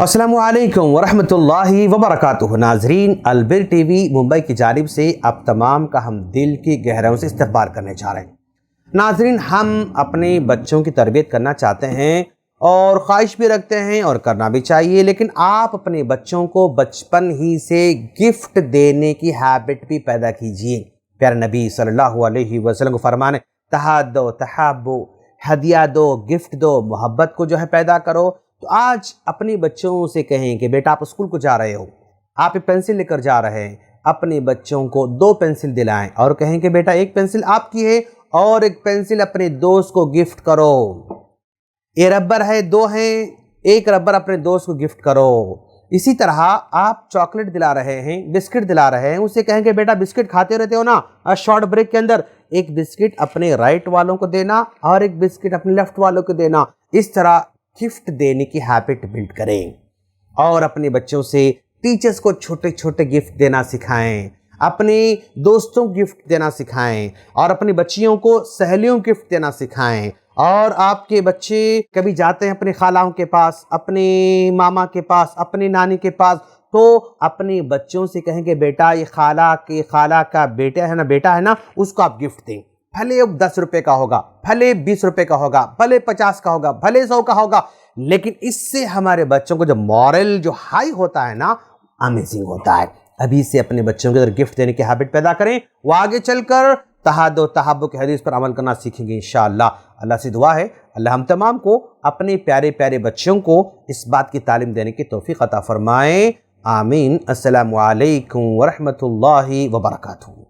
अस्सलामुअलैकुम वरहमतुल्लाहि वबरकातुहू। नाजरीन, अलबिर टीवी मुंबई की जानिब से आप तमाम का हम दिल की गहराइयों से इस्तकबाल करने जा रहे हैं। नाजरीन, हम अपने बच्चों की तरबियत करना चाहते हैं और ख्वाहिश भी रखते हैं और करना भी चाहिए, लेकिन आप अपने बच्चों को बचपन ही से गिफ्ट देने की हैबिट भी पैदा कीजिए। प्यारे नबी सल्लल्लाहु अलैहि वसल्लम को फरमाने तहादो तहाबो, हदिया दो, गिफ्ट दो, मोहब्बत को जो है पैदा करो। तो आज अपने बच्चों से कहें कि बेटा आप स्कूल को जा रहे हो, आप एक पेंसिल लेकर जा रहे हैं, अपने बच्चों को 2 पेंसिल दिलाएं और कहें कि बेटा एक पेंसिल आपकी है और एक पेंसिल अपने दोस्त को गिफ्ट करो। ये रबर है, 2 हैं, एक रबर अपने दोस्त को गिफ्ट करो। इसी तरह आप चॉकलेट दिला रहे हैं, बिस्किट दिला रहे हैं, उसे कहें कि बेटा बिस्किट खाते रहते हो ना, शॉर्ट ब्रेक के अंदर एक बिस्किट अपने राइट वालों को देना और एक बिस्किट अपने लेफ्ट वालों को देना। इस तरह गिफ्ट देने की हैबिट बिल्ड करें और अपने बच्चों से टीचर्स को छोटे छोटे गिफ्ट देना सिखाएं, अपने दोस्तों को गिफ्ट देना सिखाएं और अपनी बच्चियों को सहेलियों को गिफ्ट देना सिखाएं। और आपके बच्चे कभी जाते हैं अपने खालाओं के पास, अपने मामा के पास, अपनी नानी के पास, तो अपने बच्चों से कहें कि बेटा ये खाला का बेटा है ना, उसको आप गिफ्ट दें। भले 10 रुपए का होगा, भले 20 रुपए का होगा, भले 50 का होगा, भले 100 का होगा, लेकिन इससे हमारे बच्चों को जो मॉरल जो हाई होता है ना, अमेजिंग होता है। अभी से अपने बच्चों को गिफ्ट देने की हैबिट पैदा करें, वो आगे चलकर तहादो तहाब्बो के हदीस पर अमल करना सीखेंगे इंशाअल्लाह। अल्लाह से दुआ है अल्लाह हम तमाम को अपने प्यारे प्यारे बच्चों को इस बात की तालीम देने की तौफीक अता फरमाए। आमीन। अस्सलामु अलैकुम वरहमतुल्लाहि वबरकातुहू।